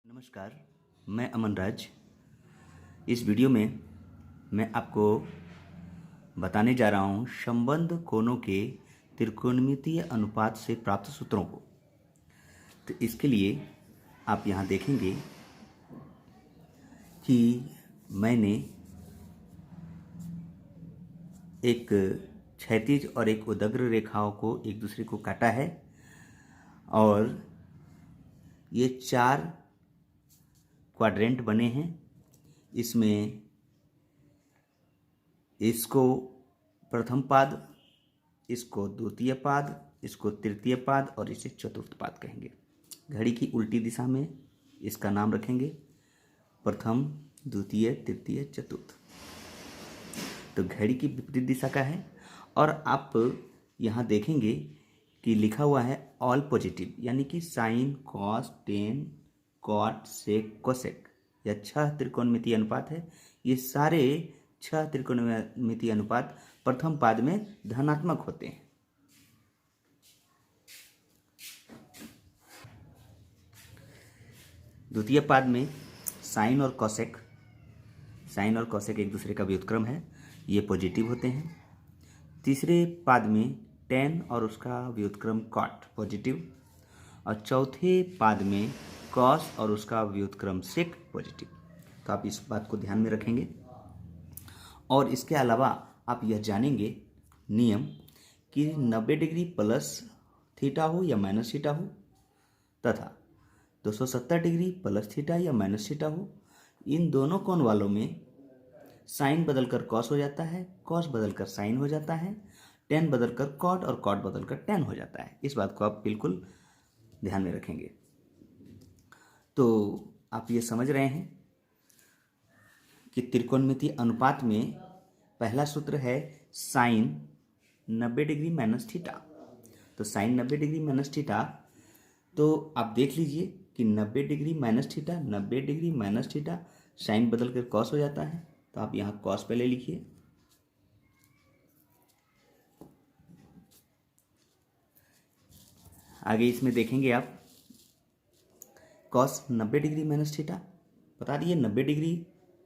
नमस्कार, मैं अमन राज। इस वीडियो में मैं आपको बताने जा रहा हूँ संबंध कोणों के त्रिकोणमितीय अनुपात से प्राप्त सूत्रों को। तो इसके लिए आप यहाँ देखेंगे कि मैंने एक क्षैतिज और एक उदग्र रेखाओं को एक दूसरे को काटा है और ये 4 क्वाड्रेंट बने हैं। इसमें इसको प्रथम पाद, इसको द्वितीय पाद, इसको तृतीय पाद और इसे चतुर्थ पाद कहेंगे। घड़ी की उल्टी दिशा में इसका नाम रखेंगे प्रथम, द्वितीय, तृतीय, चतुर्थ। तो घड़ी की विपरीत दिशा का है। और आप यहाँ देखेंगे कि लिखा हुआ है ऑल पॉजिटिव, यानी कि साइन, कॉस, टेन, कॉट, सेक, कोसेक। यह 6 त्रिकोणमितीय अनुपात है। ये सारे 6 त्रिकोणमितीय अनुपात प्रथम पाद में धनात्मक होते हैं। द्वितीय पाद में साइन और कोसेक एक दूसरे का व्युत्क्रम है, ये पॉजिटिव होते हैं। तीसरे पाद में टेन और उसका व्युत्क्रम कॉट पॉजिटिव, और चौथे पाद में कॉस और उसका व्युत्क्रम सेक पॉजिटिव। तो आप इस बात को ध्यान में रखेंगे। और इसके अलावा आप यह जानेंगे नियम कि 90 डिग्री प्लस थीटा हो या माइनस थीटा हो, तथा 270 डिग्री प्लस थीटा या माइनस थीटा हो, इन दोनों कोण वालों में साइन बदलकर कॉस हो जाता है, कॉस बदलकर साइन हो जाता है, टेन बदलकर कॉट और कॉट बदलकर टेन हो जाता है। इस बात को आप बिल्कुल ध्यान में रखेंगे। तो आप ये समझ रहे हैं कि त्रिकोणमितीय अनुपात में पहला सूत्र है साइन 90 डिग्री माइनस थीटा। तो साइन 90 डिग्री माइनस थीटा, तो आप देख लीजिए कि 90 degree minus theta, 90 degree minus theta, sine बदल कर कॉस हो जाता है। तो आप यहाँ कॉस पहले लिखिए, आगे इसमें देखेंगे आप कॉस 90 डिग्री माइनस थीटा, बता दिए 90 डिग्री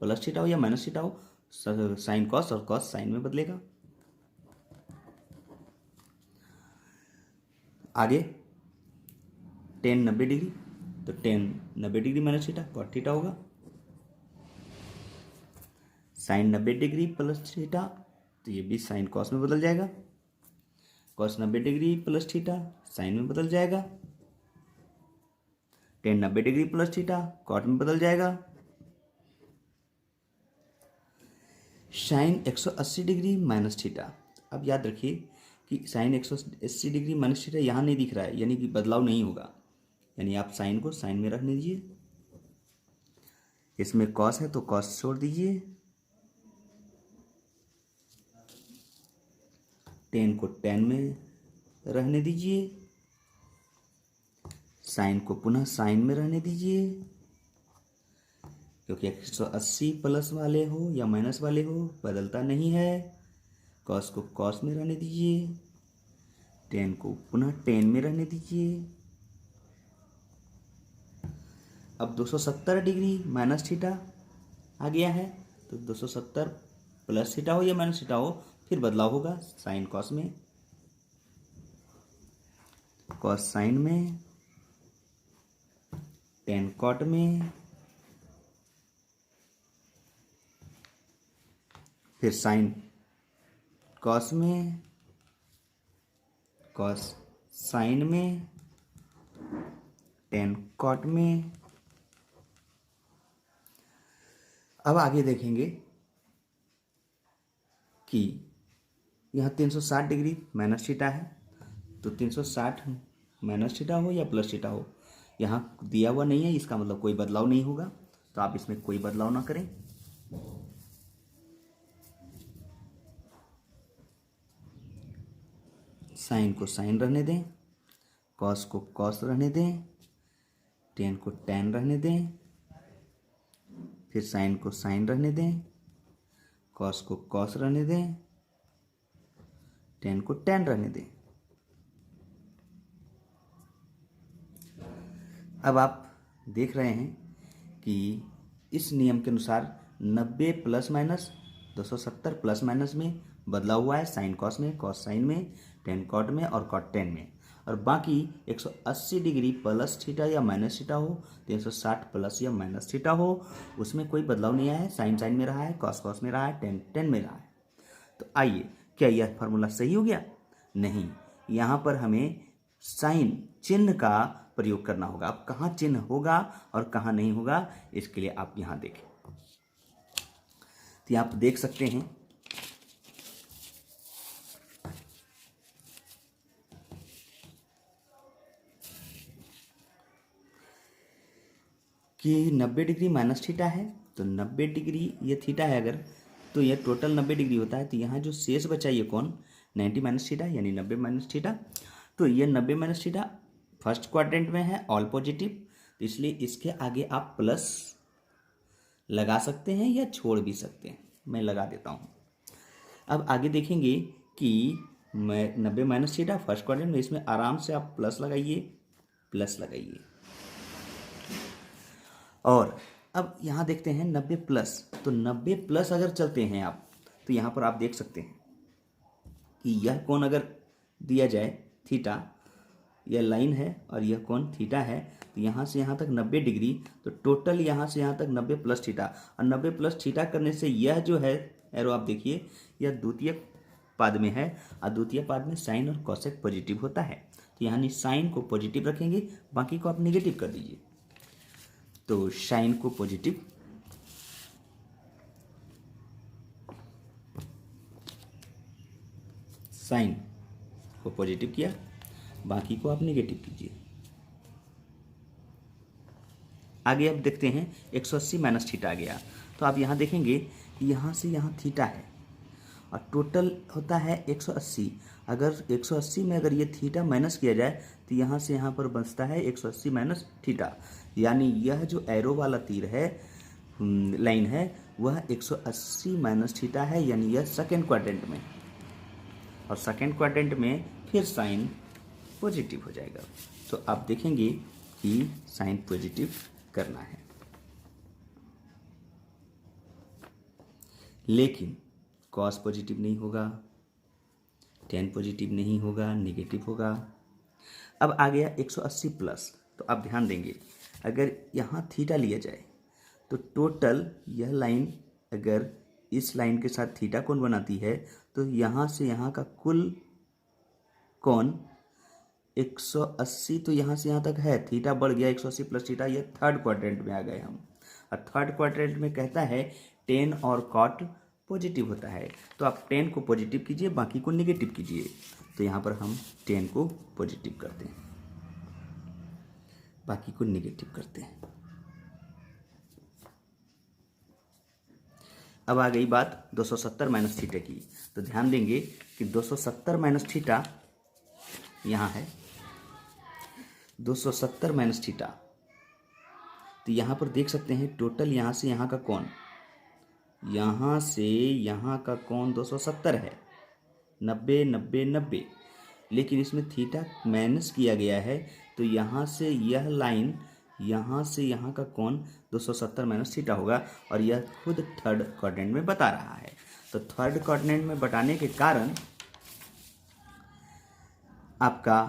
प्लस थीटा हो या माइनस थीटा हो, साइन कॉस और कॉस साइन में बदलेगा। आगे टेन 90 डिग्री, तो tan 90 degree minus theta cot theta होगा। साइन 90 डिग्री प्लस थीटा, तो ये भी साइन कॉस में बदल जाएगा। Cos 90 degree plus theta sine में बदल जाएगा। Tan 90 degree plus theta cot में बदल जाएगा। साइन 180 डिग्री माइनस थीटा, अब याद रखिए कि साइन 180 डिग्री माइनस थीटा यहाँ नहीं दिख रहा है, यानी कि बदलाव नहीं होगा, यानी आप साइन को साइन में रखने दीजिए। इसमें कॉस है तो कॉस छोड़ दीजिए, टेन को टेन में रहने दीजिए, साइन को पुनः साइन में रहने दीजिए, क्योंकि 180 प्लस वाले हो या माइनस वाले हो बदलता नहीं है। कॉस को कॉस में रहने दीजिए, टेन को पुनः टेन में रहने दीजिए। अब 270 डिग्री माइनस थीटा आ गया है, तो 270 प्लस थीटा हो या माइनस थीटा हो फिर बदलाव होगा, साइन कॉस में, कॉस साइन में, टेन कॉट में, फिर साइन कॉस में, कॉस साइन में, टेन कॉट में। अब आगे देखेंगे कि यहाँ 360 डिग्री माइनस थीटा है, तो 360 माइनस थीटा हो या प्लस थीटा हो यहाँ दिया हुआ नहीं है, इसका मतलब कोई बदलाव नहीं होगा। तो आप इसमें कोई बदलाव ना करें। साइन को साइन रहने दें, कॉस को कॉस रहने दें, टेन को टेन रहने दें, फिर साइन को साइन रहने दें, कॉस को कॉस रहने दें, टेन को टेन रहने दें। अब आप देख रहे हैं कि इस नियम के अनुसार 90 प्लस माइनस 270 प्लस माइनस में बदला हुआ है, साइन कॉस में, कॉस साइन में, टेन कॉट में और कॉट टेन में। और बाकी 180 डिग्री प्लस थीटा या माइनस थीटा हो, 360 प्लस या माइनस थीटा हो, उसमें कोई बदलाव नहीं आया है। साइन साइन में रहा है, कॉस कॉस में रहा है, टेन टेन में रहा है। तो आइए, क्या यह फार्मूला सही हो गया? नहीं, यहाँ पर हमें साइन चिन्ह का प्रयोग करना होगा। अब कहाँ चिन्ह होगा और कहाँ नहीं होगा, इसके लिए आप यहाँ देखें। तो आप देख सकते हैं कि 90 डिग्री माइनस थीटा है, तो 90 डिग्री ये थीटा है अगर, तो यह टोटल 90 डिग्री होता है। तो यहाँ जो शेष बचा ये कौन, 90 माइनस थीटा यानी 90 माइनस थीटा। तो ये 90 माइनस थीटा फर्स्ट क्वाड्रेंट में है, ऑल पॉजिटिव, तो इसलिए इसके आगे आप प्लस लगा सकते हैं या छोड़ भी सकते हैं। मैं लगा देता हूँ। अब आगे देखेंगे कि मैं 90 माइनस थीटा फर्स्ट क्वाड्रेंट में, इसमें आराम से आप प्लस लगाइए, प्लस लगाइए। और अब यहाँ देखते हैं 90 प्लस, तो 90 प्लस अगर चलते हैं आप, तो यहाँ पर आप देख सकते हैं कि यह कोण अगर दिया जाए थीटा, यह लाइन है और यह कोण थीटा है, तो यहाँ से यहाँ तक 90 डिग्री, तो टोटल यहाँ से यहाँ तक 90 प्लस थीटा। और 90 प्लस थीटा करने से यह जो है एरो आप देखिए, यह द्वितीय पाद में है, और द्वितीय पाद में साइन और कोसेक पॉजिटिव होता है। तो यानी साइन को पॉजिटिव रखेंगे, बाकी को आप निगेटिव कर दीजिए। तो साइन को पॉजिटिव, साइन को पॉजिटिव किया, बाकी को आप नेगेटिव कीजिए। आगे अब देखते हैं 180 माइनस थीटा आ गया, तो आप यहाँ देखेंगे कि यहाँ से यहाँ थीटा है और टोटल होता है 180। अगर 180 में अगर ये थीटा माइनस किया जाए तो यहाँ से यहाँ पर बचता है 180 माइनस थीटा, यानी यह जो एरो वाला तीर है, लाइन है, वह 180 माइनस थीटा है, यानी यह सेकेंड क्वाड्रेंट में, और सेकेंड क्वाड्रेंट में फिर साइन पॉजिटिव हो जाएगा। तो आप देखेंगे कि साइन पॉजिटिव करना है, लेकिन कॉस पॉजिटिव नहीं होगा, टेन पॉजिटिव नहीं होगा, नेगेटिव होगा। अब आ गया 180 प्लस, तो आप ध्यान देंगे अगर यहाँ थीटा लिया जाए तो टोटल यह लाइन अगर इस लाइन के साथ थीटा कोण बनाती है, तो यहाँ से यहाँ का कुल कोण 180, तो यहाँ से यहाँ तक है, थीटा बढ़ गया 180 प्लस थीटा, यह थर्ड क्वाड्रेंट में आ गए हम। और थर्ड क्वाड्रेंट में कहता है टेन और कॉट पॉजिटिव होता है, तो आप टेन को पॉजिटिव कीजिए, बाकी को नेगेटिव कीजिए। तो यहाँ पर हम टेन को पॉजिटिव करते हैं, बाकी को नेगेटिव करते हैं। अब आ गई बात 270 माइनस थीटा की, तो ध्यान देंगे कि 270 माइनस थीटा यहाँ है, 270 माइनस थीटा, तो यहाँ पर देख सकते हैं टोटल यहाँ से यहाँ का कोण, यहाँ से यहाँ का कोण 270 है, 90 90 90, लेकिन इसमें थीटा माइनस किया गया है, तो यहाँ से यह लाइन, यहाँ से यहाँ का कोण 270 माइनस थीटा होगा, और यह खुद थर्ड क्वाड्रेंट में बता रहा है। तो थर्ड क्वाड्रेंट में बताने के कारण आपका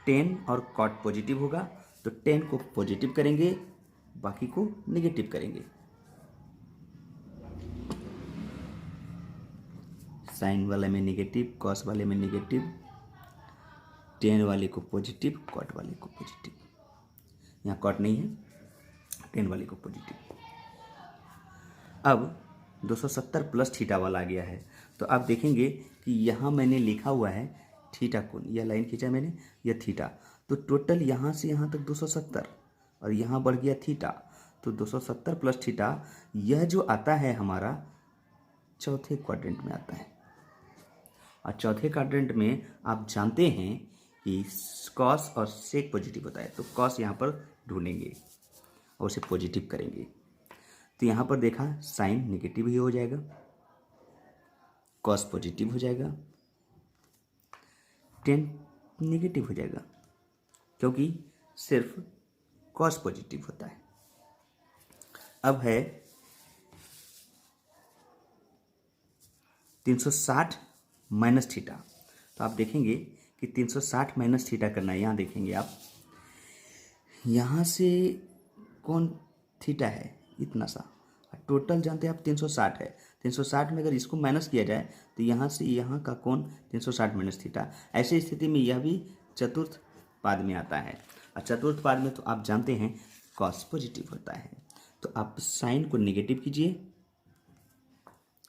टेन और कॉट पॉजिटिव होगा, तो टेन को पॉजिटिव करेंगे, बाकी को नेगेटिव करेंगे। साइन वाले में नेगेटिव, कॉस वाले में नेगेटिव, टेन वाले को पॉजिटिव, कॉट वाले को पॉजिटिव। यहाँ कॉट नहीं है, टेन वाले को पॉजिटिव। अब 270 प्लस थीटा वाला आ गया है, तो आप देखेंगे कि यहाँ मैंने लिखा हुआ है थीटा कोण, यह लाइन खींचा मैंने, यह थीटा, तो टोटल यहाँ से यहाँ तक 270 और यहाँ बढ़ गया थीटा, तो 270 प्लस थीटा, यह जो आता है हमारा चौथे क्वाड्रेंट में आता है। और चौथे क्वाड्रेंट में आप जानते हैं कि कॉस और सेक पॉजिटिव होता है, तो कॉस यहाँ पर ढूंढेंगे और उसे पॉजिटिव करेंगे, तो यहाँ पर देखा साइन नेगेटिव ही हो जाएगा, कॉस पॉजिटिव हो जाएगा, टेन नेगेटिव हो जाएगा, क्योंकि सिर्फ कॉस पॉजिटिव होता है। अब है 360 माइनस थीटा। तो आप देखेंगे कि 360 माइनस थीटा करना है। यहाँ देखेंगे आप, यहाँ से कौन थीटा है इतना सा, टोटल जानते हैं आप 360 है। 360 में अगर इसको माइनस किया जाए तो यहाँ से यहाँ का कोण 360 माइनस थीटा। ऐसी स्थिति में यह भी चतुर्थ पाद में आता है, और चतुर्थ पाद में तो आप जानते हैं कॉस पॉजिटिव होता है। तो आप साइन को नेगेटिव कीजिए,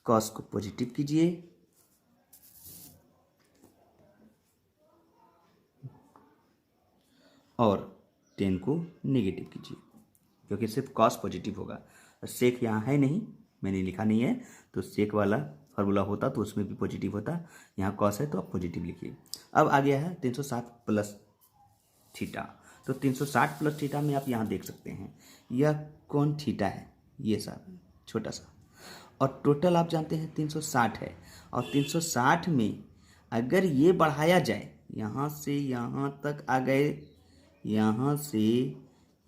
कॉस को पॉजिटिव कीजिए, और टेन को नेगेटिव कीजिए, क्योंकि सिर्फ कॉस पॉजिटिव होगा। सेक यहाँ है नहीं, मैंने लिखा नहीं है, तो सेक वाला फार्मूला होता तो उसमें भी पॉजिटिव होता। यहाँ कॉस है तो आप पॉजिटिव लिखिए। अब आ गया है 360 प्लस थीटा। तो 360 प्लस थीटा में आप यहाँ देख सकते हैं यह कौन थीटा है, ये सा छोटा सा, और टोटल आप जानते हैं 360 है। और 360 में अगर ये बढ़ाया जाए, यहाँ से यहाँ तक आ गए, यहाँ से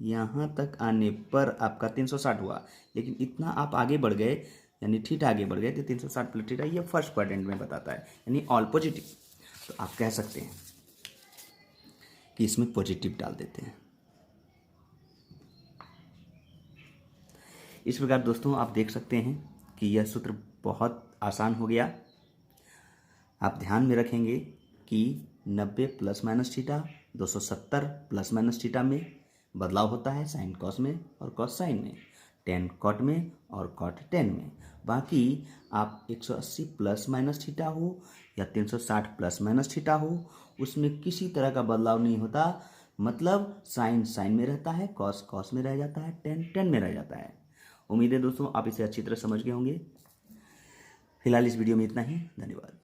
यहाँ तक आने पर आपका 360 हुआ, लेकिन इतना आप आगे बढ़ गए, यानी थीटा आगे बढ़ गए, तो 360 प्लस थीटा ये फर्स्ट क्वाड्रेंट में बताता है, यानी ऑल पॉजिटिव। तो आप कह सकते हैं कि इसमें पॉजिटिव डाल देते हैं। इस प्रकार दोस्तों आप देख सकते हैं कि यह सूत्र बहुत आसान हो गया। आप ध्यान में रखेंगे कि 90 plus minus theta 270 plus minus theta में बदलाव होता है, साइन कॉस में और कॉस साइन में, टेन कॉट में और कॉट टेन में। बाकी आप 180 प्लस माइनस थीटा हो या 360 प्लस माइनस थीटा हो, उसमें किसी तरह का बदलाव नहीं होता। मतलब साइन साइन में रहता है, कॉस कॉस में रह जाता है, टेन टेन में रह जाता है। उम्मीद है दोस्तों आप इसे अच्छी तरह समझ गए होंगे। फिलहाल इस वीडियो में इतना ही। धन्यवाद।